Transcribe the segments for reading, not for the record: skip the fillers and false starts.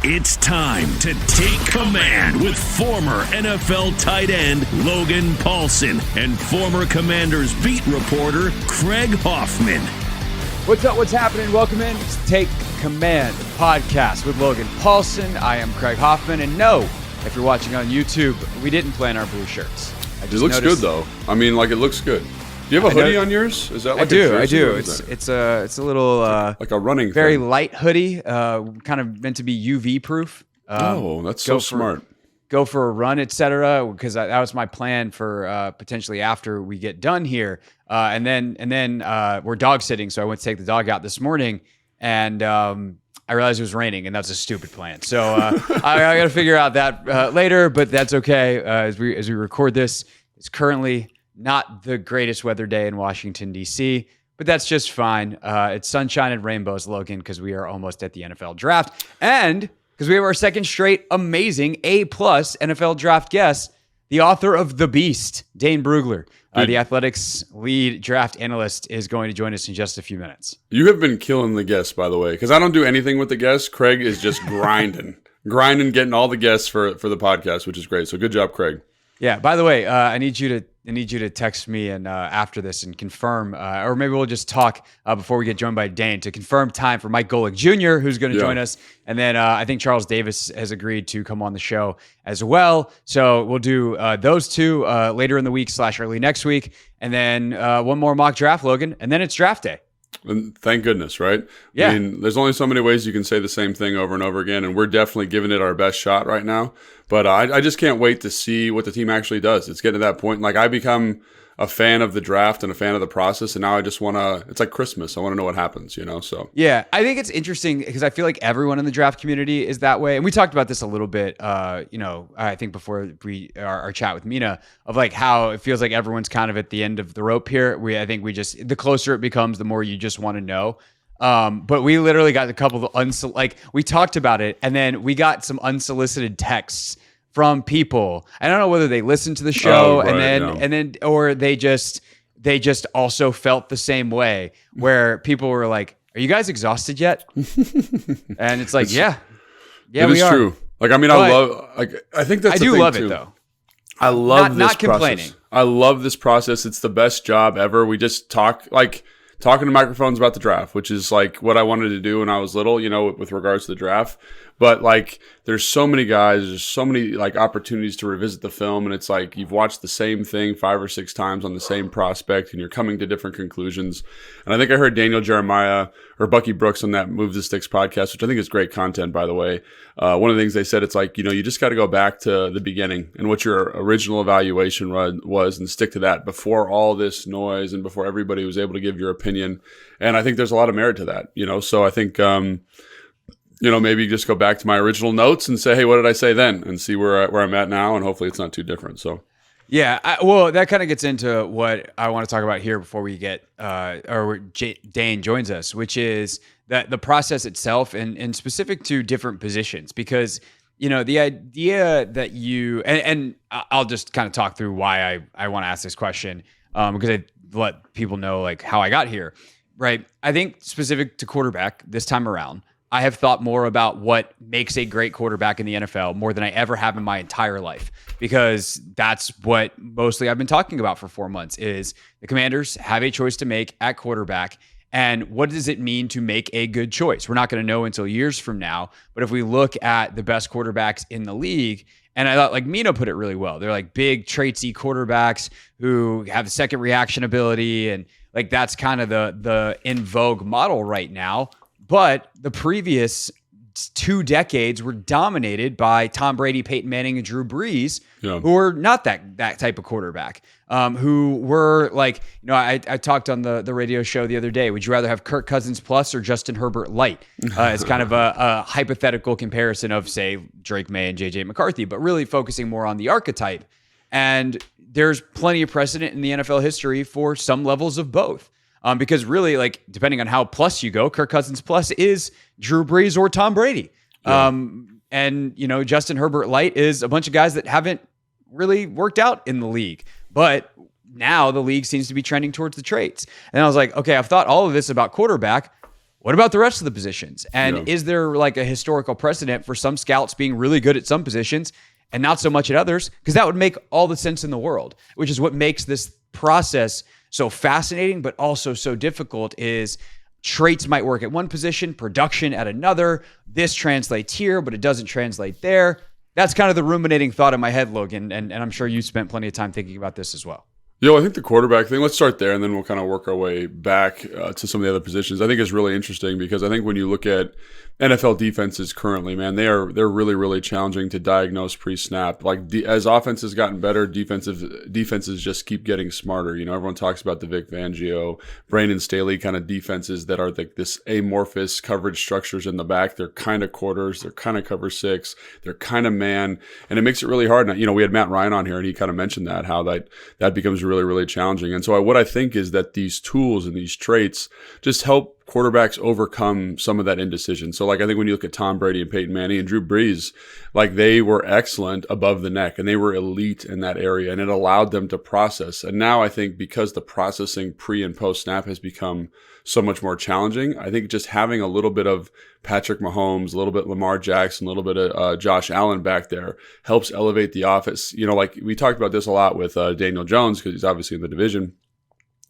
It's time to take command with former NFL tight end Logan Paulsen and former Commanders beat reporter Craig Hoffman. What's up? What's happening? Welcome in to Take Command podcast with Logan Paulsen. I am Craig Hoffman, and no, if you're watching on YouTube, we didn't plan our blue shirts. It looks good though. I mean, like, it looks good. Do you have a hoodie on yours? Is that like I do. It's a little like a running very thing. light hoodie, kind of meant to be UV proof. That's so smart. Go for a run, etc. Because that was my plan for potentially after we get done here, and then we're dog sitting, so I went to take the dog out this morning, and I realized it was raining, and that's a stupid plan. So I got to figure out that later, but that's okay. As we record this, it's currently not the greatest weather day in Washington, D.C., but that's just fine. It's sunshine and rainbows, Logan, because we are almost at the NFL draft. And because we have our second straight amazing A-plus NFL draft guest, the author of The Beast, Dane Brugler, the Athletics lead draft analyst, is going to join us in just a few minutes. You have been killing the guests, by the way, because I don't do anything with the guests. Craig is just grinding, getting all the guests for the podcast, which is great. So good job, Craig. Yeah. By the way, I need you to text me and after this and confirm, or maybe we'll just talk before we get joined by Dane to confirm time for Mike Golick Jr., who's going to join us, and then I think Charles Davis has agreed to come on the show as well. So we'll do those two later in the week / early next week, and then one more mock draft, Logan, and then it's draft day. And thank goodness, right? Yeah. I mean, there's only so many ways you can say the same thing over and over again, and we're definitely giving it our best shot right now. But I just can't wait to see what the team actually does. It's getting to that point. Like, I become a fan of the draft and a fan of the process, and now I just want to – it's like Christmas. I want to know what happens, so. Yeah, I think it's interesting because I feel like everyone in the draft community is that way. And we talked about this a little bit, I think before our chat with Mina, of like how it feels like everyone's kind of at the end of the rope here. I think the closer it becomes, the more you just want to know. But we literally got a couple of we talked about it, and then we got some unsolicited texts from people. I don't know whether they listened to the show and then or they just also felt the same way, where people were like, "Are you guys exhausted yet?" And it's like, yeah, we are. True. Like, I mean, I think that's I do love it though. I love this not process. Complaining. I love this process. It's the best job ever. We just talking to microphones about the draft, which is like what I wanted to do when I was little, with regards to the draft. But like, there's so many guys, there's so many like opportunities to revisit the film. And it's like, you've watched the same thing 5 or 6 times on the same prospect, and you're coming to different conclusions. And I think I heard Daniel Jeremiah or Bucky Brooks on that Move the Sticks podcast, which I think is great content, by the way. One of the things they said, it's like, you just got to go back to the beginning and what your original evaluation was and stick to that before all this noise and before everybody was able to give your opinion. And I think there's a lot of merit to that, so I think, maybe just go back to my original notes and say, hey, what did I say then? And see where I'm at now. And hopefully it's not too different. So, yeah, that kind of gets into what I want to talk about here before we get, Dane joins us, which is that the process itself and specific to different positions, because, the idea that and I'll just kind of talk through why I want to ask this question, because I let people know like how I got here, right? I think specific to quarterback this time around, I have thought more about what makes a great quarterback in the NFL more than I ever have in my entire life, because that's what mostly I've been talking about for 4 months is the Commanders have a choice to make at quarterback. And what does it mean to make a good choice? We're not going to know until years from now. But if we look at the best quarterbacks in the league, and I thought like Mina put it really well, they're like big traitsy quarterbacks who have second reaction ability. And like, that's kind of the in vogue model right now. But the previous 2 decades were dominated by Tom Brady, Peyton Manning, and Drew Brees, who were not that type of quarterback, who were like, I talked on the radio show the other day. Would you rather have Kirk Cousins plus or Justin Herbert light? It's kind of a hypothetical comparison of, say, Drake May and J.J. McCarthy, but really focusing more on the archetype. And there's plenty of precedent in the NFL history for some levels of both. Because really, like, depending on how plus you go, Kirk Cousins plus is Drew Brees or Tom Brady. Yeah. And, Justin Herbert light is a bunch of guys that haven't really worked out in the league. But now the league seems to be trending towards the traits. And I was like, okay, I've thought all of this about quarterback. what about the rest of the positions? And Yeah. is there like a historical precedent for some scouts being really good at some positions and not so much at others? Because that would make all the sense in the world, which is what makes this process so fascinating, but also so difficult. Is traits might work at one position, production at another. This translates here, but it doesn't translate there. That's kind of the ruminating thought in my head, Logan. And I'm sure you spent plenty of time thinking about this as well. I think the quarterback thing, let's start there, and then we'll kind of work our way back to some of the other positions. I think is really interesting because I think when you look at NFL defenses currently, man, they're really, really challenging to diagnose pre-snap. Like as offense has gotten better, defenses just keep getting smarter. Everyone talks about the Vic Fangio, Brandon Staley kind of defenses that are like this amorphous coverage structures in the back. They're kind of quarters, they're kind of cover six, they're kind of man, and it makes it really hard. Now, we had Matt Ryan on here, and he kind of mentioned that how that becomes really, really challenging. And so what I think is that these tools and these traits just help quarterbacks overcome some of that indecision. So like I think when you look at Tom Brady and Peyton Manning and Drew Brees, like they were excellent above the neck and they were elite in that area, and it allowed them to process. And now I think because the processing pre and post snap has become so much more challenging, I think just having a little bit of Patrick Mahomes, a little bit Lamar Jackson, a little bit of Josh Allen back there helps elevate the offense. Like we talked about this a lot with Daniel Jones because he's obviously in the division.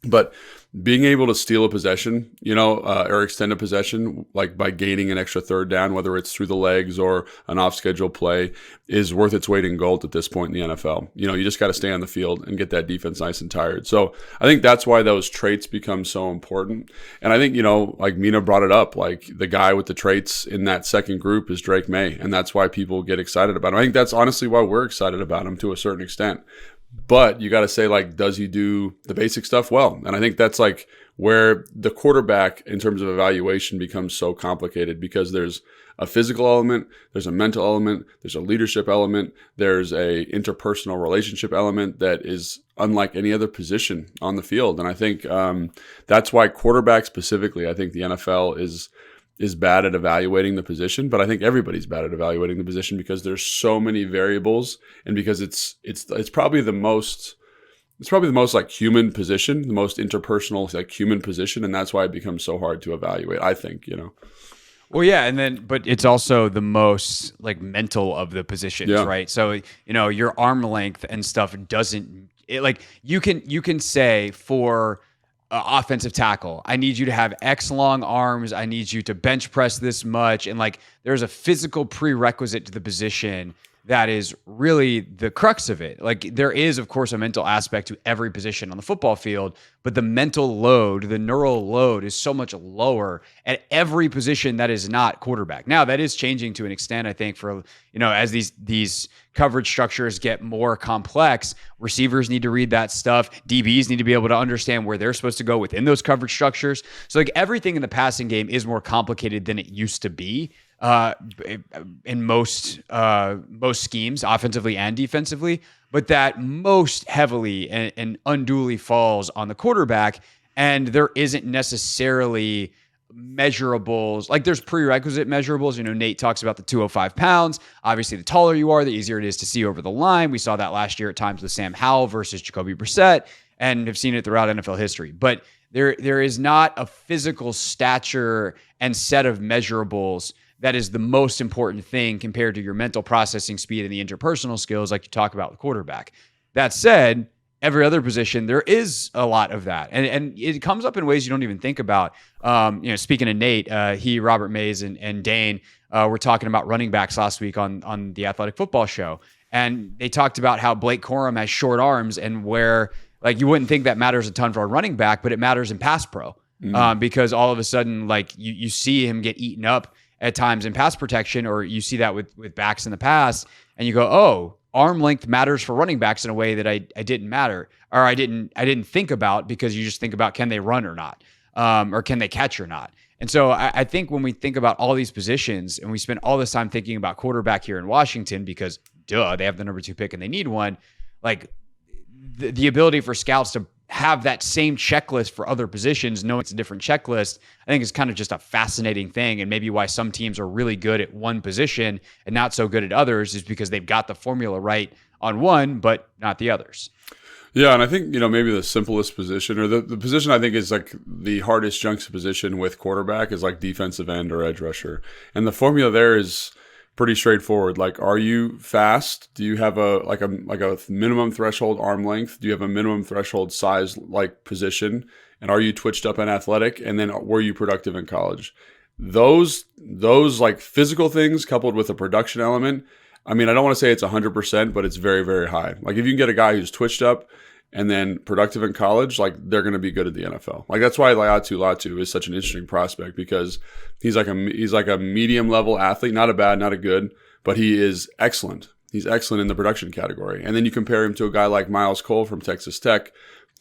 But being able to steal a possession, or extend a possession, like by gaining an extra third down, whether it's through the legs or an off-schedule play, is worth its weight in gold at this point in the NFL. You just got to stay on the field and get that defense nice and tired. So I think that's why those traits become so important. And I think, like Mina brought it up, like the guy with the traits in that second group is Drake May. And that's why people get excited about him. I think that's honestly why we're excited about him to a certain extent. But you got to say, like, does he do the basic stuff well? And I think that's like where the quarterback in terms of evaluation becomes so complicated, because there's a physical element, there's a mental element, there's a leadership element, there's a interpersonal relationship element that is unlike any other position on the field. And I think that's why quarterback specifically, I think the NFL is bad at evaluating the position, but I think everybody's bad at evaluating the position because there's so many variables, and because it's probably the most like human position, the most interpersonal like human position, and that's why it becomes so hard to evaluate, I think. Well, yeah, but it's also the most like mental of the positions, right? So your arm length and stuff you can say for offensive tackle, I need you to have X long arms, I need you to bench press this much, and like there's a physical prerequisite to the position that is really the crux of it. Like there is, of course, a mental aspect to every position on the football field, but the mental load, the neural load is so much lower at every position that is not quarterback. Now that is changing to an extent, I think, for, as these coverage structures get more complex, receivers need to read that stuff. DBs need to be able to understand where they're supposed to go within those coverage structures. So like everything in the passing game is more complicated than it used to be. In most schemes, offensively and defensively, but that most heavily and unduly falls on the quarterback. And there isn't necessarily measurables. Like there's prerequisite measurables. Nate talks about the 205 pounds. Obviously, the taller you are, the easier it is to see over the line. We saw that last year at times with Sam Howell versus Jacoby Brissett, and have seen it throughout NFL history. But there is not a physical stature and set of measurables that is the most important thing compared to your mental processing speed and the interpersonal skills like you talk about with quarterback. That said, every other position, there is a lot of that. And it comes up in ways you don't even think about. Speaking of Nate, Robert Mays and Dane were talking about running backs last week on the Athletic Football Show. And they talked about how Blake Corum has short arms, and where like you wouldn't think that matters a ton for a running back, but it matters in pass pro. Because all of a sudden, like you see him get eaten up at times in pass protection, or you see that with backs in the past, and you go, oh, arm length matters for running backs in a way that I didn't think about, because you just think about, can they run or not, or can they catch or not. And so I think when we think about all these positions, and we spend all this time thinking about quarterback here in Washington, because they have the number 2 pick and they need one, like the ability for scouts to have that same checklist for other positions, knowing it's a different checklist, I think is kind of just a fascinating thing. And maybe why some teams are really good at one position and not so good at others is because they've got the formula right on one, but not the others. Yeah, and I think, maybe the simplest position or the position I think is like the hardest juxtaposition with quarterback is like defensive end or edge rusher. And the formula there is pretty straightforward. Like, are you fast? Do you have a minimum threshold arm length? Do you have a minimum threshold size like position? And are you twitched up and athletic? And then were you productive in college? Those like physical things coupled with a production element. I mean, I don't want to say it's 100%, but it's very, very high. Like if you can get a guy who's twitched up and then productive in college, like they're going to be good at the NFL. Like that's why Latu is such an interesting prospect, because he's like a medium level athlete, not a bad, not a good, but he is excellent. He's excellent in the production category. And then you compare him to a guy like Miles Cole from Texas Tech,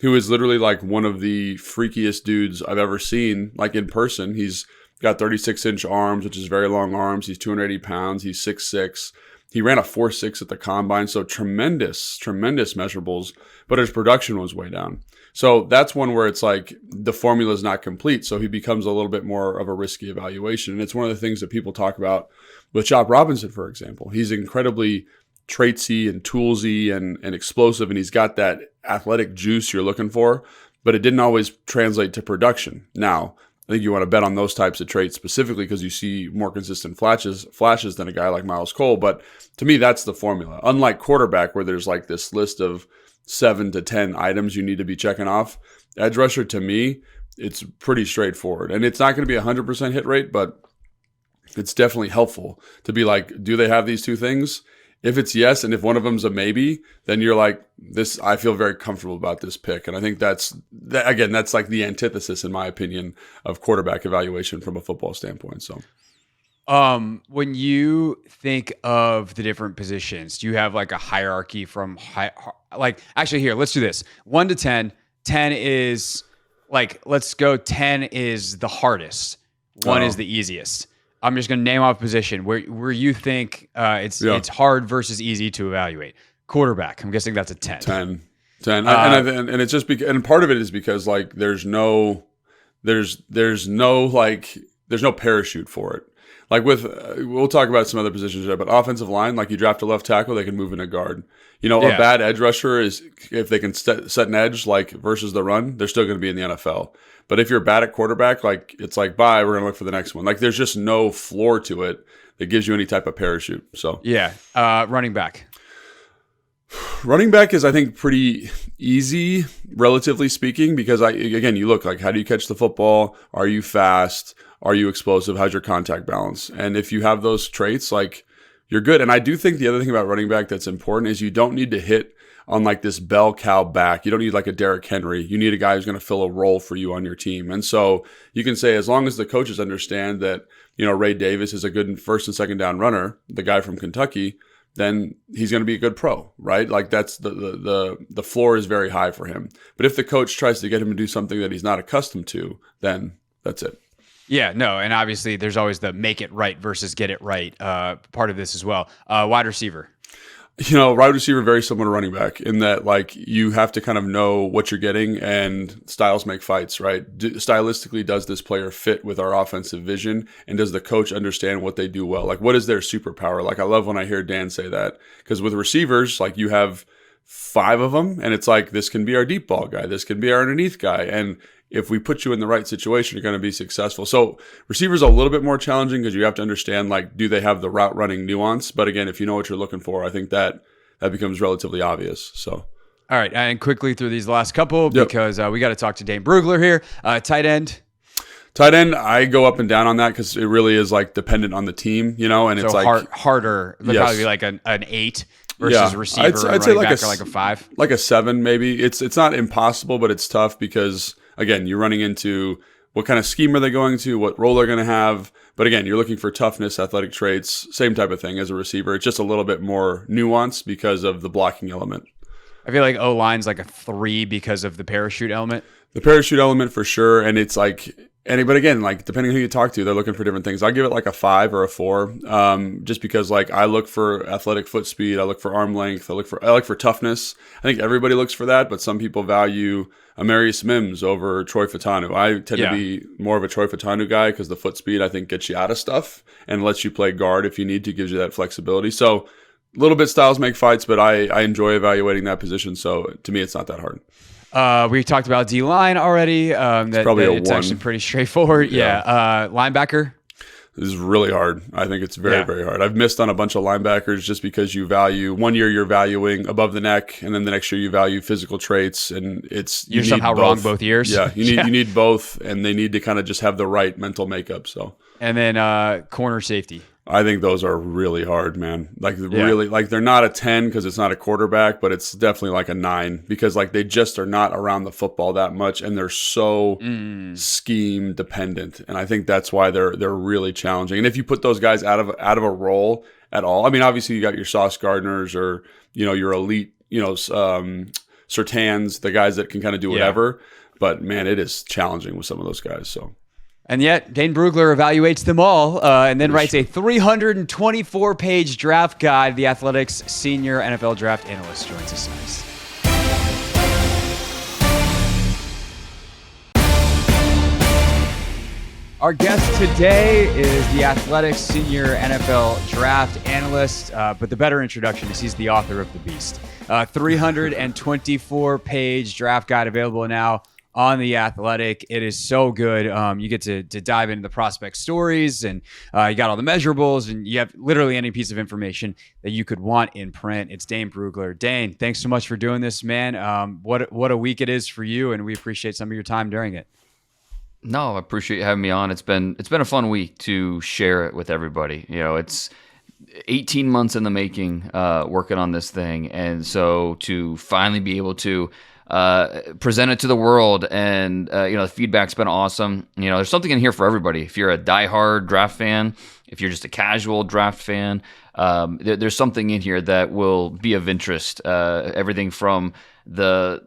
who is literally like one of the freakiest dudes I've ever seen, like in person. He's got 36-inch arms, which is very long arms. He's 280 pounds. He's 6'6". He ran a 4.6 at the combine, so tremendous measurables, but his production was way down. So that's one where it's like the formula is not complete, so he becomes a little bit more of a risky evaluation. And it's one of the things that people talk about with Chop Robinson, for example. He's incredibly traitsy and toolsy and explosive, and he's got that athletic juice you're looking for, but it didn't always translate to production. Now, I think you want to bet on those types of traits specifically because you see more consistent flashes than a guy like Miles Cole. But to me, that's the formula. Unlike quarterback, where there's like this list of 7 to 10 items you need to be checking off, edge rusher, to me, it's pretty straightforward. And it's not going to be a 100% hit rate, but it's definitely helpful to be like, do they have these two things? If it's yes, and if one of them's a maybe, then you're like, this, I feel very comfortable about this pick. And I think that's like the antithesis, in my opinion, of quarterback evaluation from a football standpoint. So, when you think of the different positions, do you have like a hierarchy from actually here, let's do this. 1 to 10. 10 is like, let's go 10 is the hardest. 1 is the easiest. I'm just going to name off a position where you think it's hard versus easy to evaluate. Quarterback, I'm guessing that's a 10. 10. And it's just and part of it is because like there's no parachute for it. Like we'll talk about some other positions there, but offensive line, like you draft a left tackle, they can move in a guard. A bad edge rusher is, if they can set an edge like versus the run, they're still going to be in the NFL. But if you're bad at quarterback, like it's like, bye, we're going to look for the next one. Like there's just no floor to it that gives you any type of parachute. So yeah, running back. Running back is, I think, pretty easy, relatively speaking, because you look like, how do you catch the football? Are you fast? Are you explosive? How's your contact balance? And if you have those traits, like you're good. And I do think the other thing about running back that's important is you don't need to hit on like this bell cow back. You don't need like a Derrick Henry. You need a guy who's going to fill a role for you on your team. And so you can say, as long as the coaches understand that, Ray Davis is a good first and second down runner, the guy from Kentucky, then he's going to be a good pro, right? Like that's the floor is very high for him. But if the coach tries to get him to do something that he's not accustomed to, then that's it. Yeah, no, and obviously there's always the make it right versus get it right part of this as well. Wide receiver. Wide receiver, very similar to running back in that, like, you have to kind of know what you're getting, and styles make fights, right? Stylistically, does this player fit with our offensive vision, and does the coach understand what they do well? Like, what is their superpower? Like, I love when I hear Dan say that, because with receivers, like, you have 5 of them, and it's like, this can be our deep ball guy, this can be our underneath guy, and if we put you in the right situation, you're going to be successful. So receivers are a little bit more challenging because you have to understand, like, do they have the route running nuance? But again, if you know what you're looking for, I think that becomes relatively obvious. So, all right. And quickly through these last couple, because we got to talk to Dane Brugler here. Tight end. Tight end, I go up and down on that because it really is like dependent on the team, and it's like harder. It'd probably be like an 8 versus receiver. I'd say like a 5, like a 7 maybe. It's not impossible, but it's tough because, again, you're running into what kind of scheme are they going to, what role they're going to have. But again, you're looking for toughness, athletic traits, same type of thing as a receiver. It's just a little bit more nuanced because of the blocking element. I feel like O-line's like a 3 because of the parachute element. The parachute element for sure, and it's like. But again, like depending on who you talk to, they're looking for different things. I'll give it like a 5 or a 4, just because like I look for athletic foot speed, I look for arm length, I look for toughness. I think everybody looks for that, but some people value Amarius Mims over Troy Fautanu. I tend to be more of a Troy Fautanu guy because the foot speed I think gets you out of stuff and lets you play guard if you need to, gives you that flexibility. So little bit styles make fights, but I enjoy evaluating that position. So to me, it's not that hard. We talked about D-line already. It's actually pretty straightforward. Yeah. Linebacker. This is really hard. I think it's very, very hard. I've missed on a bunch of linebackers just because you value, one year you're valuing above the neck, and then the next year you value physical traits, and you're somehow wrong both years. Yeah, you need both, and they need to kind of just have the right mental makeup. So, and then corner safety. I think those are really hard, man. Really, they're not a 10 because it's not a quarterback, but it's definitely like a 9 because they just are not around the football that much, and they're so scheme dependent. And I think that's why they're really challenging. And if you put those guys out of a role at all, I mean, obviously you got your Sauce Gardners or your elite, Surtans, the guys that can kind of do whatever. But man, it is challenging with some of those guys. So. And yet, Dane Brugler evaluates them all and then writes a 324-page draft guide. The Athletics senior NFL draft analyst joins us next. Our guest today is the Athletics senior NFL draft analyst, but the better introduction is he's the author of The Beast. 324-page draft guide available now on The Athletic. It is so good. You get to dive into the prospect stories, and you got all the measurables, and you have literally any piece of information that you could want in print. It's Dane Brugler. Dane, thanks so much for doing this, man. What a week it is for you, and we appreciate some of your time during it. No, I appreciate you having me on. It's been a fun week to share it with everybody. It's 18 months in the making, working on this thing, and so to finally be able to present it to the world, and the feedback's been awesome. There's something in here for everybody. If you're a diehard draft fan, if you're just a casual draft fan, there's something in here that will be of interest. Everything from the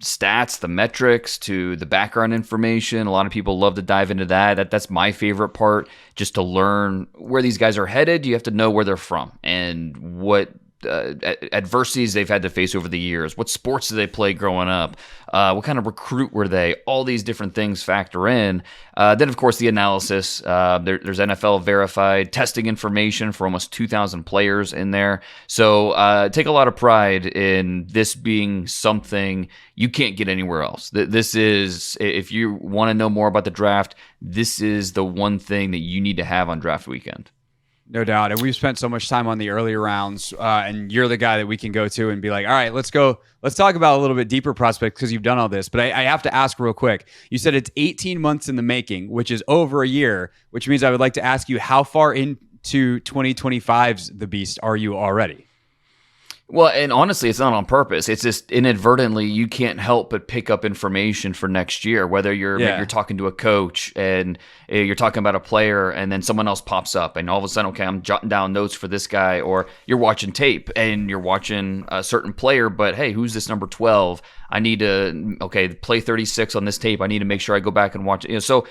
stats, the metrics, to the background information. A lot of people love to dive into that. That's my favorite part, just to learn where these guys are headed. You have to know where they're from and what adversities they've had to face over the years. What sports did they play growing up? What kind of recruit were they? All these different things factor in. Then, of course, the analysis. There's NFL verified testing information for almost 2,000 players in there. So take a lot of pride in this being something you can't get anywhere else. This is, if you want to know more about the draft, this is the one thing that you need to have on draft weekend. No doubt. And we've spent so much time on the earlier rounds, and you're the guy that we can go to and be like, all right, let's talk about a little bit deeper prospects because you've done all this. But I have to ask real quick. You said it's 18 months in the making, which is over a year, which means I would like to ask you, how far into 2025's The Beast are you already? Well, and honestly, it's not on purpose. It's just inadvertently you can't help but pick up information for next year, whether you're talking to a coach and you're talking about a player and then someone else pops up and all of a sudden, okay, I'm jotting down notes for this guy, or you're watching tape and you're watching a certain player, but hey, who's this number 12? I need to, play 36 on this tape. I need to make sure I go back and watch it. So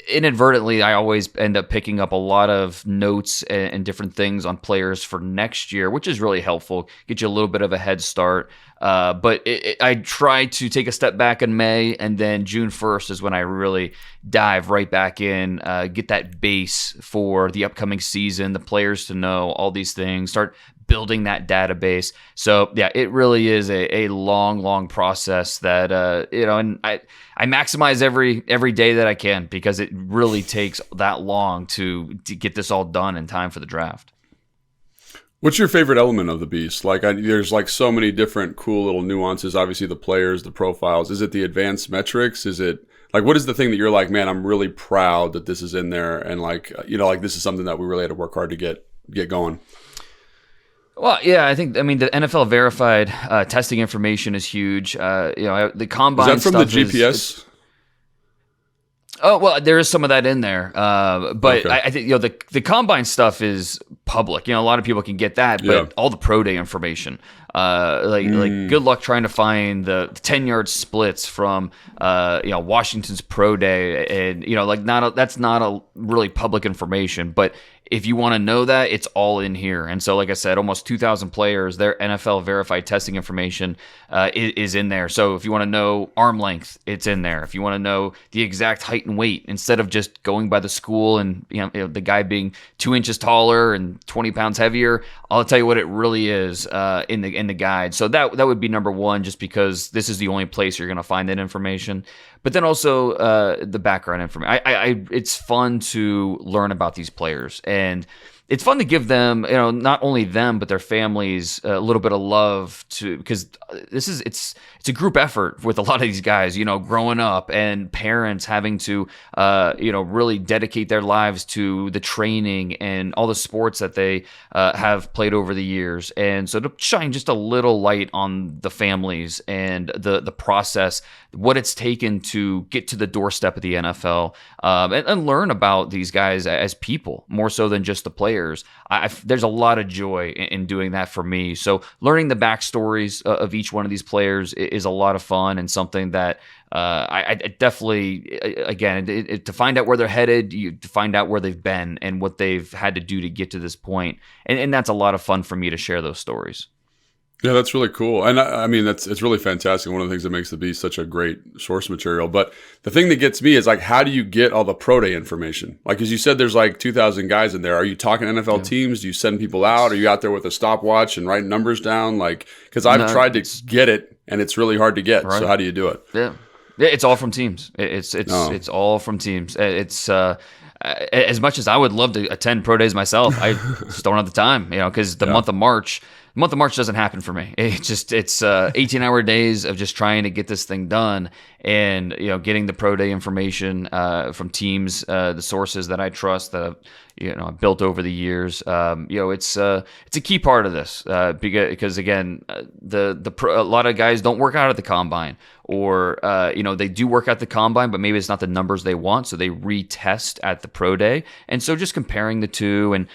inadvertently, I always end up picking up a lot of notes and different things on players for next year, which is really helpful. Get you a little bit of a head start. But I try to take a step back in May, and then June 1st is when I really dive right back in, get that base for the upcoming season, the players to know, all these things, start building that database. So yeah, it really is a long process that, and I maximize every day that I can, because it really takes that long to get this all done in time for the draft. What's your favorite element of The Beast? There's so many different cool little nuances. Obviously, the players, the profiles. Is it the advanced metrics? Is it what is the thing that you're like, man, I'm really proud that this is in there, and this is something that we really had to work hard to get going? Well, yeah, the NFL verified testing information is huge. The combine is that from stuff the GPS? Oh, well, there is some of that in there. But okay. I think, the combine stuff is public. A lot of people can get that, but all the pro day information, good luck trying to find the 10-yard splits from, Washington's pro day. And, that's not a really public information, but if you want to know that, it's all in here. And so, like I said, almost 2,000 players, their NFL verified testing information is in there. So if you want to know arm length, it's in there. If you want to know the exact height and weight, instead of just going by the school and the guy being 2 inches taller and 20 pounds heavier, I'll tell you what it really is in the guide. So that would be number one, just because this is the only place you're going to find that information. But then also the background information. It's fun to learn about these players, and it's fun to give them, not only them but their families a little bit of love because it's a group effort with a lot of these guys, growing up, and parents having to really dedicate their lives to the training and all the sports that they have played over the years. And so to shine just a little light on the families and the process, what it's taken to get to the doorstep of the NFL, and learn about these guys as people more so than just the players. There's a lot of joy in doing that for me. So learning the backstories of each one of these players is a lot of fun, and something that I definitely, again, to find out where they're headed, to find out where they've been and what they've had to do to get to this point. And that's a lot of fun for me to share those stories. Yeah, that's really cool. And I mean, it's really fantastic. One of the things that makes the Beast such a great source material. But the thing that gets me is like, how do you get all the pro day information? Like, as you said, there's like 2,000 guys in there. Are you talking NFL teams? Do you send people out? Are you out there with a stopwatch and writing numbers down? Like, because I've tried to get it and it's really hard to get. Right. So how do you do it? Yeah, it's all from teams. It's all from teams. It's as much as I would love to attend pro days myself, I just don't have the time, because the month of March doesn't happen for me. It's 18-hour days of just trying to get this thing done, and getting the pro day information from teams, the sources that I trust that I've built over the years. It's a key part of this because again, a lot of guys don't work out at the combine, or they do work at the combine, but maybe it's not the numbers they want, so they retest at the pro day. And so just comparing the two, and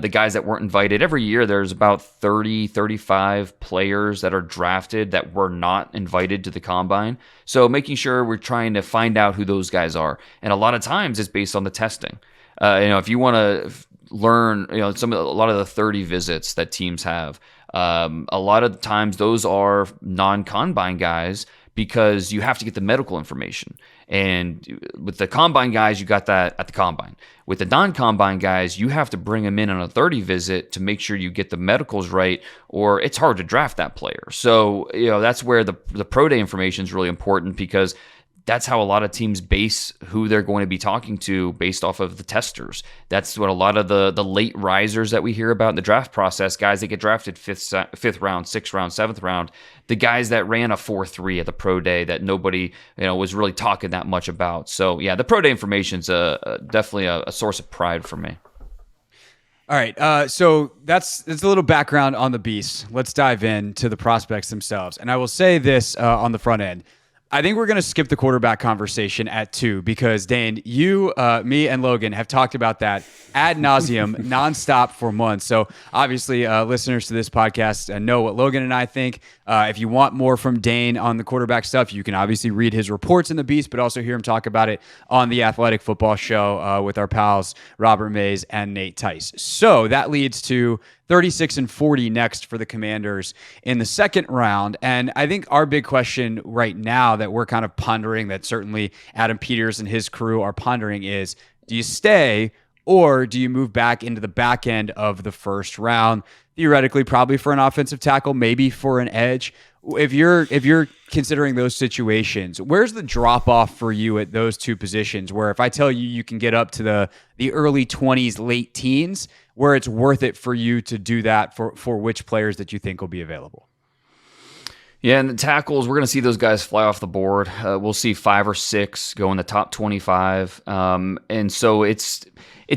the guys that weren't invited, every year there's about 35 players that are drafted that were not invited to the combine. So making sure we're trying to find out who those guys are, and a lot of times it's based on the testing. If you want to learn, a lot of the 30 visits that teams have, a lot of the times those are non-combine guys, because you have to get the medical information. And with the combine guys, you got that at the combine. With the non-combine guys, you have to bring them in on a 30 visit to make sure you get the medicals right, or it's hard to draft that player. So, that's where the pro day information is really important, because that's how a lot of teams base who they're going to be talking to based off of the testers. That's what a lot of the late risers that we hear about in the draft process, guys that get drafted fifth round, sixth round, seventh round, the guys that ran a 4.3 at the pro day that nobody was really talking that much about. So yeah, the pro day information is definitely a source of pride for me. All right, so that's a little background on the Beast. Let's dive into the prospects themselves. And I will say this on the front end. I think we're going to skip the quarterback conversation at 2, because Dane, you, me, and Logan have talked about that ad nauseum, nonstop for months. So obviously, listeners to this podcast know what Logan and I think. If you want more from Dane on the quarterback stuff, you can obviously read his reports in the Beast, but also hear him talk about it on the Athletic Football Show with our pals Robert Mays and Nate Tice. So that leads to 36 and 40 next for the Commanders in the second round. And I think our big question right now that we're kind of pondering, that certainly Adam Peters and his crew are pondering, is, do you stay or do you move back into the back end of the first round? Theoretically, probably for an offensive tackle, maybe for an edge. If you're considering those situations, where's the drop off for you at those two positions? Where if I tell you you can get up to the early 20s, late teens, where it's worth it for you to do that for which players that you think will be available? Yeah, and the tackles, we're going to see those guys fly off the board. We'll see 5 or 6 go in the top 25. And so it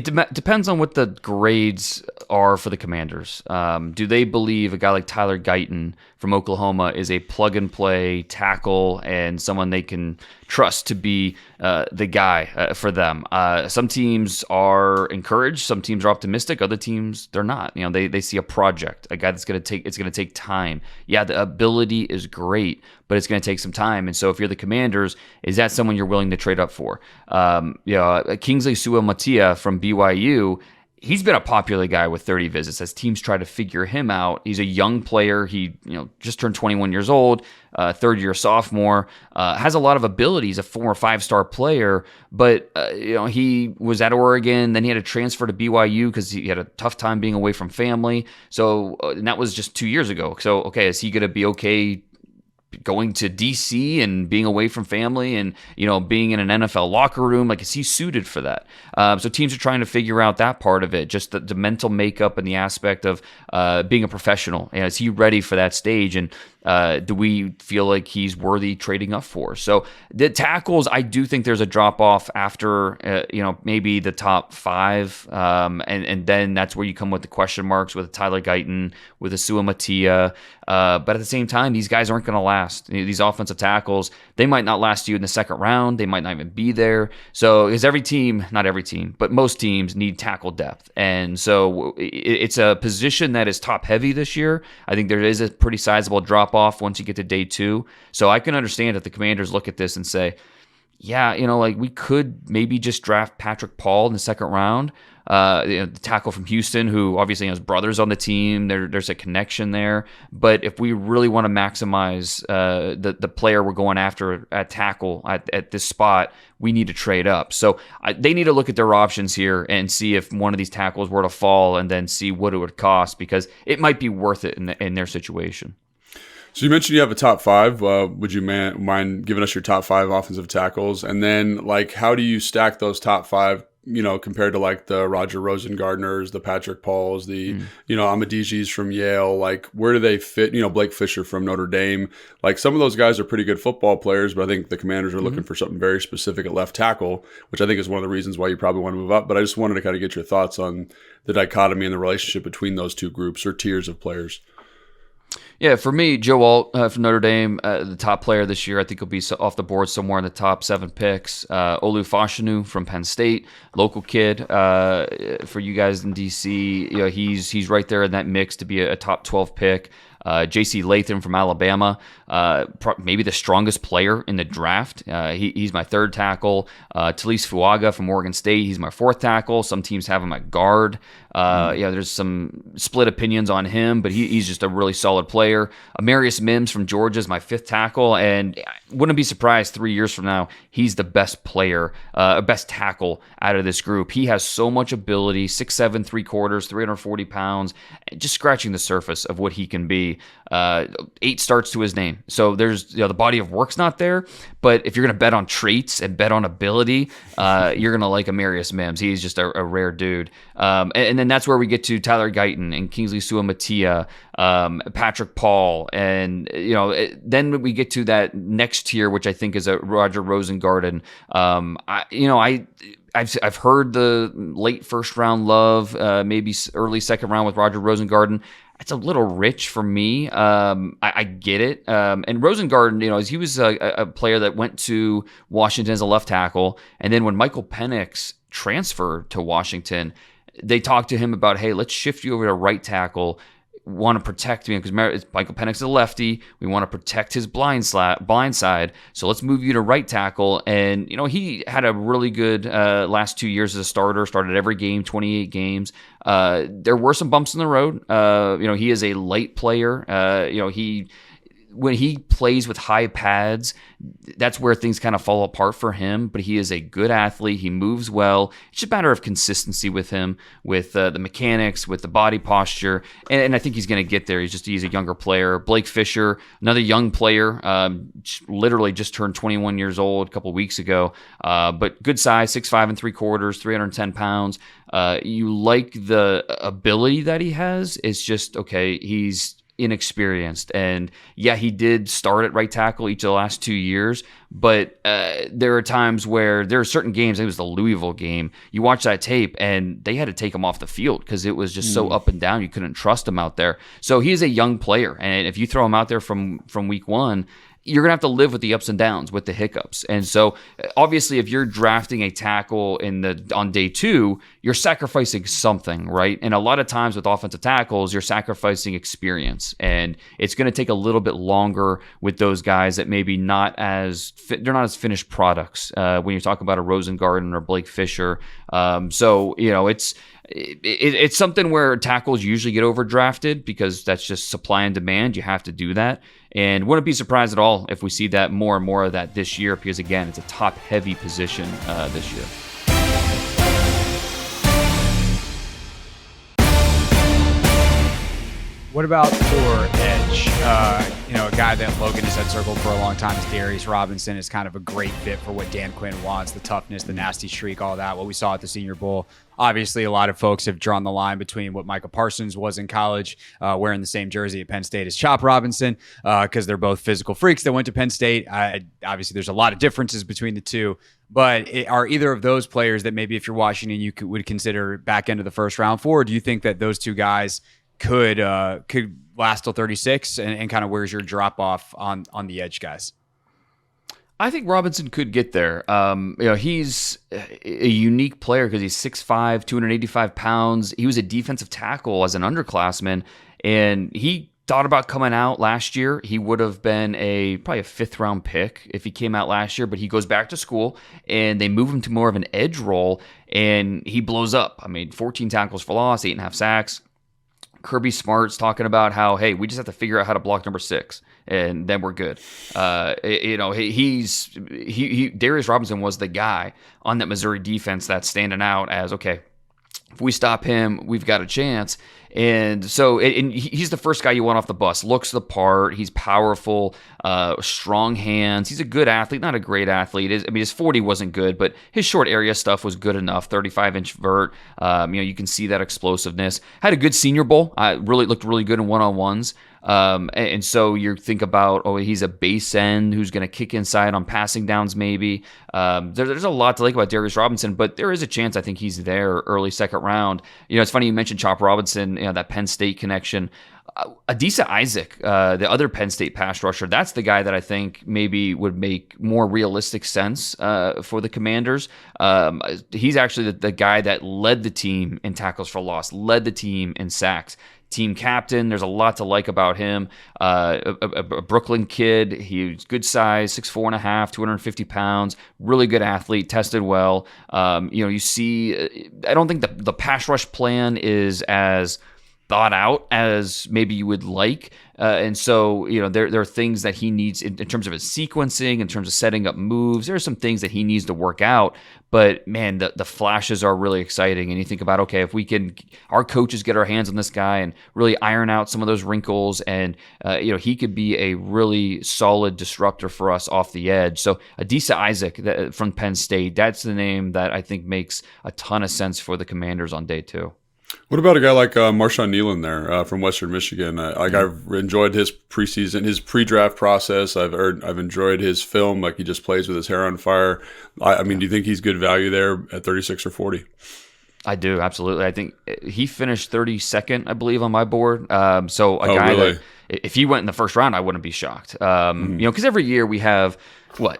depends on what the grades are for the Commanders. Do they believe a guy like Tyler Guyton from Oklahoma is a plug-and-play tackle and someone they can trust to be the guy for them? Some teams are encouraged. Some teams are optimistic. Other teams, they're not. They see a project, a guy it's going to take time. Yeah, the ability is great, but it's going to take some time. And so if you're the Commanders, is that someone you're willing to trade up for? Kingsley Suamataia from BYU, he's been a popular guy with 30 visits as teams try to figure him out. He's a young player. He just turned 21 years old, third-year sophomore, has a lot of ability. He's a former 5-star player, but he was at Oregon. Then he had to transfer to BYU because he had a tough time being away from family. So and that was just 2 years ago. So, okay, is he going to be okay going to DC and being away from family and, being in an NFL locker room? Like, is he suited for that? So teams are trying to figure out that part of it, just the mental makeup and the aspect of being a professional. And is he ready for that stage? And do we feel like he's worthy trading up for? So the tackles, I do think there's a drop off after, maybe the top 5. And then that's where you come with the question marks with Tyler Guyton, with Asua Matia. But at the same time, these guys aren't going to last. These offensive tackles, they might not last you in the second round. They might not even be there. So is every team, not every team, but most teams need tackle depth. And so it's a position that is top heavy this year. I think there is a pretty sizable drop off once you get to day 2. So I can understand if the Commanders look at this and say, yeah, we could maybe just draft Patrick Paul in the second round, the tackle from Houston, who obviously has brothers on the team. There's a connection there. But if we really want to maximize the player we're going after at tackle at this spot, we need to trade up. So they need to look at their options here and see if one of these tackles were to fall, and then see what it would cost, because it might be worth it in their situation. So you mentioned you have a top 5. Would you mind giving us your top 5 offensive tackles? And then, how do you stack those top 5, compared to the Roger Rosengartners, the Patrick Pauls, the, Amadijis from Yale? Where do they fit? Blake Fisher from Notre Dame. Some of those guys are pretty good football players, but I think the Commanders are looking for something very specific at left tackle, which I think is one of the reasons why you probably want to move up. But I just wanted to kind of get your thoughts on the dichotomy and the relationship between those two groups or tiers of players. Yeah, for me, Joe Alt from Notre Dame, the top player this year, I think he'll be off the board somewhere in the top 7 picks. Olu Fashanu from Penn State, local kid for you guys in DC. He's right there in that mix to be a top 12 pick. J.C. Latham from Alabama, maybe the strongest player in the draft. He's my 3rd tackle. Talise Fuaga from Oregon State, he's my 4th tackle. Some teams have him at guard. There's some split opinions on him, but he's just a really solid player. Amarius Mims from Georgia is my 5th tackle, and I wouldn't be surprised 3 years from now he's the best player, best tackle out of this group. He has so much ability, 6'7", 3/4, 340 pounds, just scratching the surface of what he can be. 8 starts to his name. So there's the body of work's not there, but if you're going to bet on traits and bet on ability, you're going to like Amarius Mims. He's just a rare dude. And then that's where we get to Tyler Guyton and Kingsley Suamataia, Patrick Paul, and then we get to that next tier, which I think is a Roger Rosengarten. I've heard the late first round love, maybe early second round with Roger Rosengarten. It's a little rich for me. I get it. And Rosengarten, he was a player that went to Washington as a left tackle, and then when Michael Penix transferred to Washington, they talked to him about, hey, let's shift you over to right tackle. Want to protect me because Michael Penix is a lefty. We want to protect his blind side. So let's move you to right tackle. And he had a really good last 2 years as a starter. Started every game, 28 games. There were some bumps in the road. He is a light player. When he plays with high pads, that's where things kind of fall apart for him. But he is a good athlete. He moves well. It's just a matter of consistency with him, with the mechanics, with the body posture. And I think he's going to get there. He's a younger player. Blake Fisher, another young player, literally just turned 21 years old a couple weeks ago. But good size, 6'5" 3/4, 310 pounds. You like the ability that he has. It's just, okay, he's inexperienced. And yeah, he did start at right tackle each of the last 2 years, but there are times where there are certain games, I think it was the Louisville game, you watch that tape and they had to take him off the field because it was just so up and down. You couldn't trust him out there. So he is a young player. And if you throw him out there from week 1, you're going to have to live with the ups and downs, with the hiccups. And so obviously if you're drafting a tackle on day 2, you're sacrificing something, right? And a lot of times with offensive tackles, you're sacrificing experience. And it's going to take a little bit longer with those guys that maybe they're not as finished products when you talk about a Rosengarten or Blake Fisher. So, it's it's something where tackles usually get overdrafted because that's just supply and demand. You have to do that. And wouldn't be surprised at all if we see that more and more of that this year because, again, it's a top-heavy position this year. What about for edge? A guy that Logan has had circled for a long time is Darius Robinson. Is kind of a great fit for what Dan Quinn wants, the toughness, the nasty streak, all that, what we saw at the Senior Bowl. Obviously, a lot of folks have drawn the line between what Micah Parsons was in college, wearing the same jersey at Penn State as Chop Robinson, because they're both physical freaks that went to Penn State. Obviously, there's a lot of differences between the two, but are either of those players that maybe if you're Washington, you would consider back end of the first round for? Or do you think that those two guys could last till 36 and kind of where's your drop off on the edge guys? I think Robinson could get there. He's a unique player because he's 6'5", 285 pounds. He was a defensive tackle as an underclassman, and he thought about coming out last year. He would have been probably a 5th round pick if he came out last year, but he goes back to school and they move him to more of an edge role and he blows up. 14 tackles for loss, 8.5 sacks. Kirby Smart's talking about how, hey, we just have to figure out how to block number 6, and then we're good. Darius Robinson was the guy on that Missouri defense that's standing out as, okay, if we stop him, we've got a chance. And so he's the first guy you want off the bus. Looks the part. He's powerful, strong hands. He's a good athlete, not a great athlete. His 40 wasn't good, but his short area stuff was good enough. 35-inch vert. You can see that explosiveness. Had a good Senior Bowl. Looked really good in one-on-ones. And so you think about, he's a base end who's going to kick inside on passing downs maybe. There's a lot to like about Darius Robinson, but there is a chance I think he's there early second round. It's funny you mentioned Chop Robinson, that Penn State connection. Adisa Isaac, the other Penn State pass rusher, that's the guy that I think maybe would make more realistic sense for the Commanders. He's actually the guy that led the team in tackles for loss, led the team in sacks. Team captain, there's a lot to like about him. A Brooklyn kid, he's good size, 6'4.5", 250 pounds, really good athlete, tested well. You see, I don't think the pass rush plan is as thought out as maybe you would like. And so, there are things that he needs in terms of his sequencing, in terms of setting up moves. There are some things that he needs to work out. But, man, the flashes are really exciting. And you think about, okay, if our coaches get our hands on this guy and really iron out some of those wrinkles and, he could be a really solid disruptor for us off the edge. So Adisa Isaac from Penn State, that's the name that I think makes a ton of sense for the Commanders on day 2. What about a guy like Marshawn Nealon there from Western Michigan? I've enjoyed his preseason, his pre-draft process. I've enjoyed his film, like he just plays with his hair on fire. Do you think he's good value there at 36 or 40? I do, absolutely. I think he finished 32nd, I believe, on my board. So a guy really? that if he went in the first round, I wouldn't be shocked. Because every year we have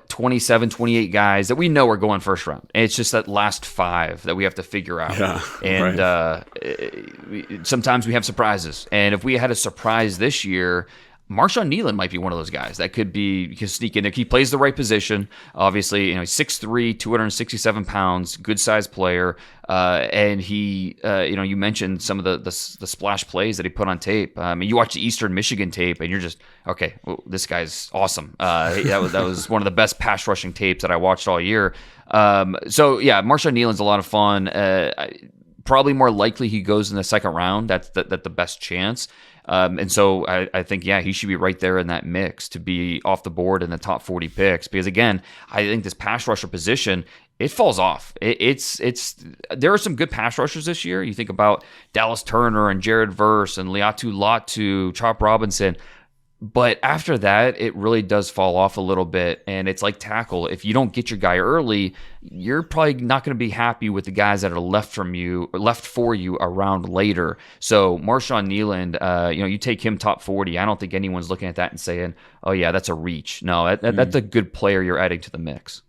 27, 28 guys that we know are going first round. And it's just that last 5 that we have to figure out. Yeah, and right. Sometimes we have surprises. And if we had a surprise this year, Marshawn Nealon might be one of those guys that could sneak in there. He plays the right position. Obviously, he's 6'3", 267 pounds, good sized player. And he, you mentioned some of the splash plays that he put on tape. You watch the Eastern Michigan tape and you're just, okay, well, this guy's awesome. That was one of the best pass rushing tapes that I watched all year. Marshawn Nealon's a lot of fun. Probably more likely he goes in the second round. That's the best chance. And so I think, he should be right there in that mix to be off the board in the top 40 picks. Because again, I think this pass rusher position, it falls off. There are some good pass rushers this year. You think about Dallas Turner and Jared Verse and Liatu Latu, Chop Robinson. But after that, it really does fall off a little bit. And it's like tackle. If you don't get your guy early, you're probably not going to be happy with the guys that are left for you around later. So Marshawn Nealon, you take him top 40. I don't think anyone's looking at that and saying, oh, yeah, that's a reach. No, that's a good player you're adding to the mix.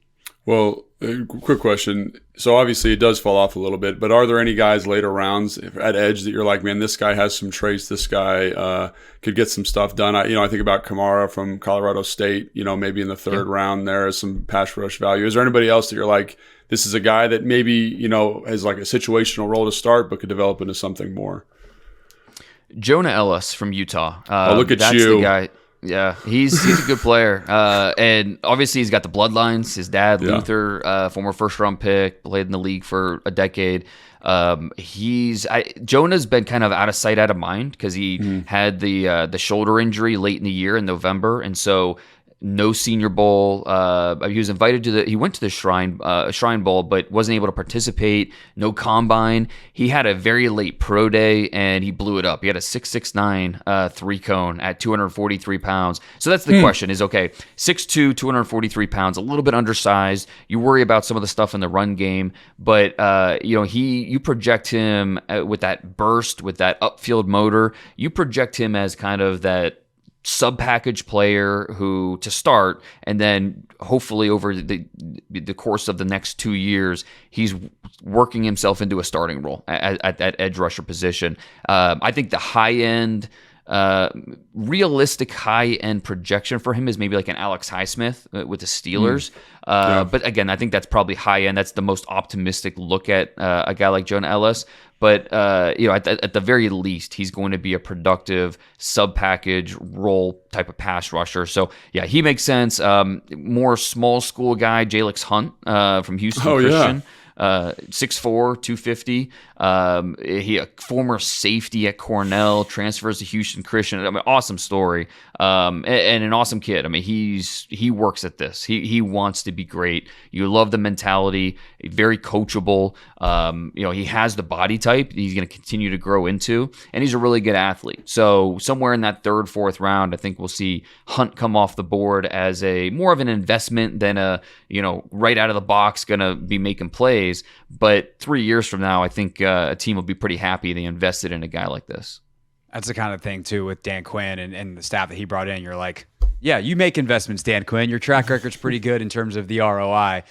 Well, quick question. So obviously it does fall off a little bit, but are there any guys later rounds at edge that you're like, man, this guy has some traits. This guy could get some stuff done. I think about Kamara from Colorado State, maybe in the third round there is some pass rush value. Is there anybody else that you're like, this is a guy that maybe, you know, has like a situational role to start, but could develop into something more. Jonah Ellis from Utah. Look at that's you. The guy. Yeah, he's a good player, and obviously he's got the bloodlines. His dad, Luther, former first-round pick, played in the league for a decade. Jonah's been kind of out of sight, out of mind because he had the shoulder injury late in the year in November, and so no Senior Bowl. He was invited to he went to the Shrine Bowl, but wasn't able to participate. No combine. He had a very late pro day and he blew it up. He had a 6.69 three cone at 243 pounds. So that's the question: is okay, 6'2", 243 pounds, a little bit undersized. You worry about some of the stuff in the run game, but you project him with that burst, with that upfield motor. You project him as kind of that sub-package player who to start, and then hopefully over the course of the next 2 years, he's working himself into a starting role at that edge rusher position. I think the high-end, realistic high-end projection for him is maybe like an Alex Highsmith with the Steelers. But again, I think that's probably high-end. That's the most optimistic look at a guy like Jonah Ellis. But at the very least, he's going to be a productive sub-package role type of pass rusher. So yeah, he makes sense. More small school guy, Jalix Hunt from Houston Christian. 6'4", 250. He a former safety at Cornell, transfers to Houston Christian. I mean, awesome story. And an awesome kid. I mean, he works at this. He wants to be great. You love the mentality. Very coachable. He has the body type he's going to continue to grow into, and he's a really good athlete. So somewhere in that third, fourth round, I think we'll see Hunt come off the board as a more of an investment than right out of the box going to be making plays. But 3 years from now, I think a team will be pretty happy they invested in a guy like this. That's the kind of thing, too, with Dan Quinn and the staff that he brought in. You're like, yeah, you make investments, Dan Quinn. Your track record's pretty good in terms of the ROI.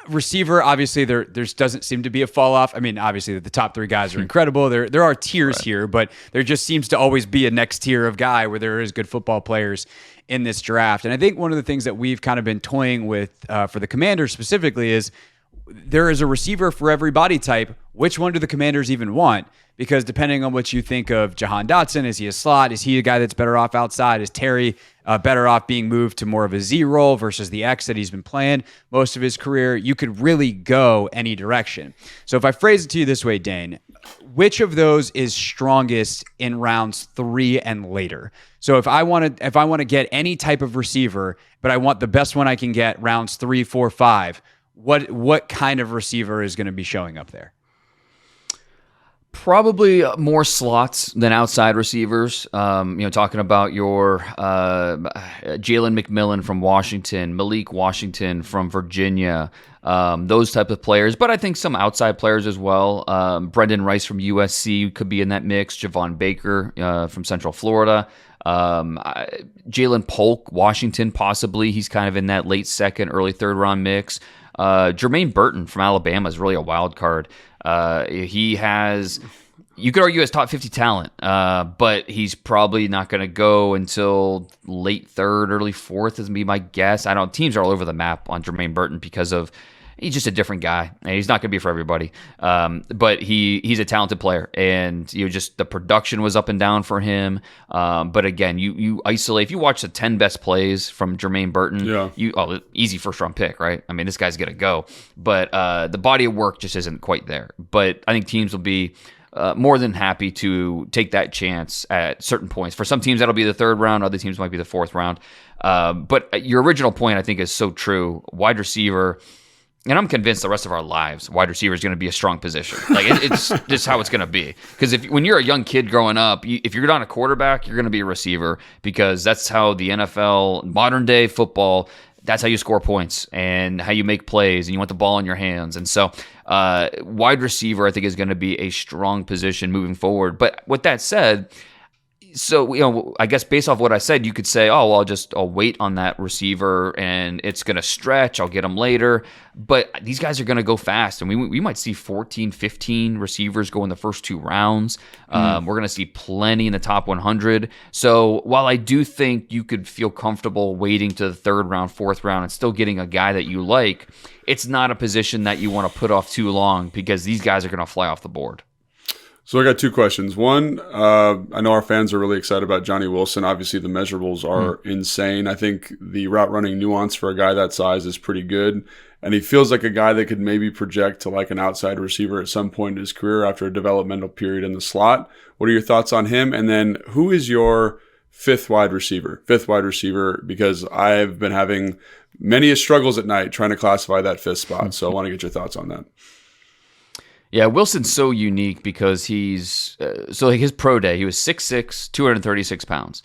Receiver, obviously, there doesn't seem to be a fall off. I mean, obviously, the top three guys are incredible. There are tiers here, but there just seems to always be a next tier of guy where there is good football players in this draft. And I think one of the things that we've kind of been toying with for the Commanders specifically is there is a receiver for every body type. Which one do the Commanders even want? Because depending on what you think of Jahan Dotson, is he a slot? Is he a guy that's better off outside? Is Terry better off being moved to more of a Z role versus the X that he's been playing most of his career? You could really go any direction. So if I phrase it to you this way, Dane, which of those is strongest in rounds 3 and later? So if I want to get any type of receiver, but I want the best one I can get rounds 3, 4, 5, what kind of receiver is going to be showing up there? Probably more slots than outside receivers. Talking about your Jalen McMillan from Washington, Malik Washington from Virginia, those type of players. But I think some outside players as well. Brendan Rice from USC could be in that mix. Javon Baker from Central Florida. Jalen Polk, Washington, possibly. He's kind of in that late second, early third round mix. Jermaine Burton from Alabama is really a wild card. He has, you could argue, as top 50 talent, but he's probably not going to go until late third, early fourth is be my guess. Teams are all over the map on Jermaine Burton because of he's just a different guy, and he's not going to be for everybody. But he's a talented player, and just the production was up and down for him. But again, you isolate. If you watch the 10 best plays from Jermaine Burton, easy first round pick, right? I mean, this guy's going to go. But the body of work just isn't quite there. But I think teams will be more than happy to take that chance at certain points. For some teams, that'll be the third round. Other teams might be the fourth round. But your original point, I think, is so true. Wide receiver. And I'm convinced the rest of our lives, wide receiver is going to be a strong position. Like it's just how it's going to be. Because when you're a young kid growing up, if you're not a quarterback, you're going to be a receiver because that's how the NFL, modern day football, that's how you score points and how you make plays, and you want the ball in your hands. And so, wide receiver, I think, is going to be a strong position moving forward. But with that said, So, I guess based off what I said, you could say, oh, well, I'll wait on that receiver and it's going to stretch. I'll get him later. But these guys are going to go fast. And we might see 14, 15 receivers go in the first 2 rounds. We're going to see plenty in the top 100. So while I do think you could feel comfortable waiting to the 3rd round, 4th round, and still getting a guy that you like, it's not a position that you want to put off too long because these guys are going to fly off the board. So I got 2 questions. One, I know our fans are really excited about Johnny Wilson. Obviously, the measurables are insane. I think the route running nuance for a guy that size is pretty good. And he feels like a guy that could maybe project to like an outside receiver at some point in his career after a developmental period in the slot. What are your thoughts on him? And then who is your 5th wide receiver? 5th wide receiver, because I've been having many struggles at night trying to classify that 5th spot. So I want to get your thoughts on that. Yeah, Wilson's so unique because he's his pro day, he was 6'6", 236 pounds.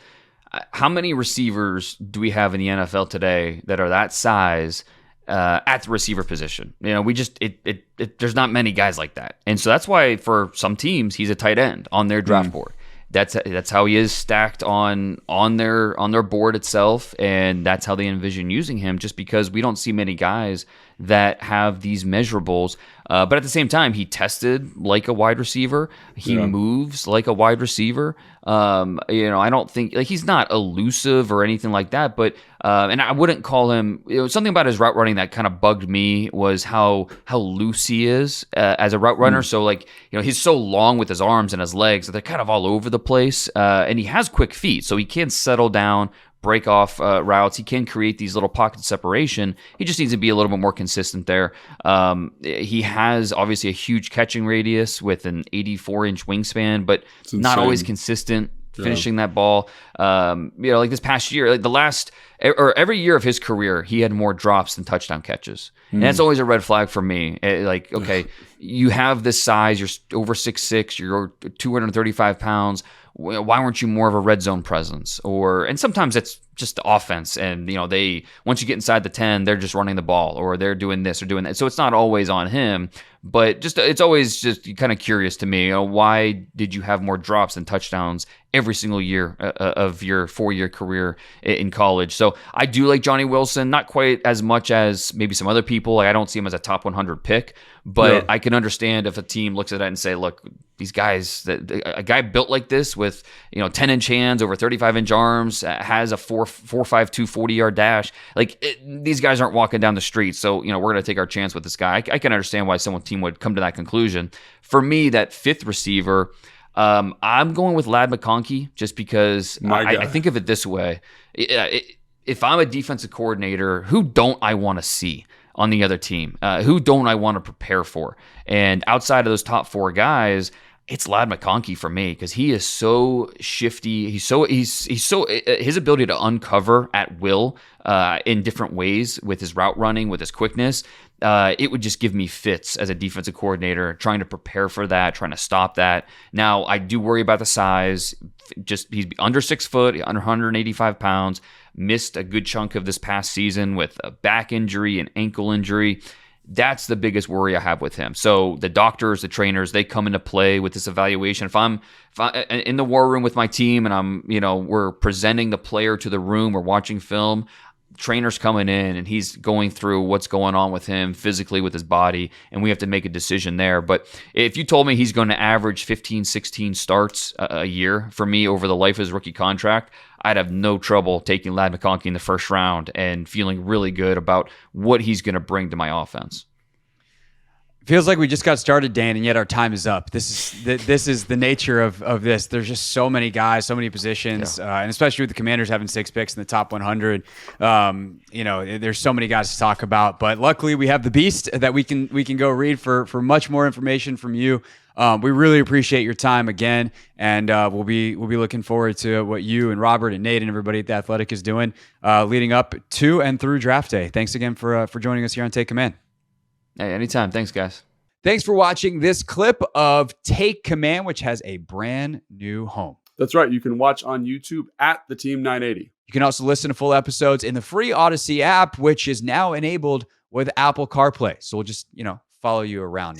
How many receivers do we have in the NFL today that are that size at the receiver position? There's not many guys like that. And so that's why for some teams he's a tight end on their draft board. That's how he is stacked on their board itself, and that's how they envision using him, just because we don't see many guys that have these measurables. But at the same time, he tested like a wide receiver. He moves like a wide receiver. I don't think he's not elusive or anything like that, but and I wouldn't call him, something about his route running that kind of bugged me was how loose he is as a route runner. So he's so long with his arms and his legs that they're kind of all over the place. And he has quick feet, so he can settle down, break off routes. He can create these little pockets of separation. He just needs to be a little bit more consistent there. He has obviously a huge catching radius with an 84-inch wingspan, but not always consistent finishing that ball. Like this past year, every year of his career, he had more drops than touchdown catches. And that's always a red flag for me. Okay, you have this size, you're over 6'6", you're 235 pounds. Why weren't you more of a red zone presence? And sometimes it's just the offense, and they, once you get inside the 10, they're just running the ball, or they're doing this or doing that. So it's not always on him, but it's always just kind of curious to me. Why did you have more drops than touchdowns every single year of your 4-year career in college? So I do like Johnny Wilson, not quite as much as maybe some other people. I don't see him as a top 100 pick, but I can understand if a team looks at that and say, look, these guys, a guy built like this with 10-inch hands, over 35-inch arms, has a 4.52 40-yard dash. These guys aren't walking down the street, so we're going to take our chance with this guy. I can understand why someone team would come to that conclusion. For me, that 5th receiver, I'm going with Ladd McConkey, just because I think of it this way. If I'm a defensive coordinator, who don't I want to see on the other team? Who don't I want to prepare for? And outside of those top 4 guys, it's Ladd McConkey for me, because he is so shifty. He's so his ability to uncover at will in different ways with his route running, with his quickness. It would just give me fits as a defensive coordinator, trying to prepare for that, trying to stop that. Now, I do worry about the size. He's under 6 foot, under 185 pounds. Missed a good chunk of this past season with a back injury and ankle injury. That's the biggest worry I have with him. So the doctors, the trainers, they come into play with this evaluation. If I'm in the war room with my team and we're presenting the player to the room, we're watching film, trainer's coming in and he's going through what's going on with him physically with his body, and we have to make a decision there. But if you told me he's going to average 15, 16 starts a year for me over the life of his rookie contract, I'd have no trouble taking Ladd McConkey in the 1st round and feeling really good about what he's going to bring to my offense. Feels like we just got started, Dan, and yet our time is up. This is the nature of this. There's just so many guys, so many positions, and especially with the Commanders having 6 picks in the top 100. There's so many guys to talk about. But luckily, we have the Beast that we can go read for much more information from you. We really appreciate your time again, and we'll be looking forward to what you and Robert and Nate and everybody at The Athletic is doing leading up to and through draft day. Thanks again for joining us here on Take Command. Hey, anytime. Thanks, guys. Thanks for watching this clip of Take Command, which has a brand new home. That's right. You can watch on YouTube at the Team 980. You can also listen to full episodes in the free Odyssey app, which is now enabled with Apple CarPlay. So we'll just, follow you around.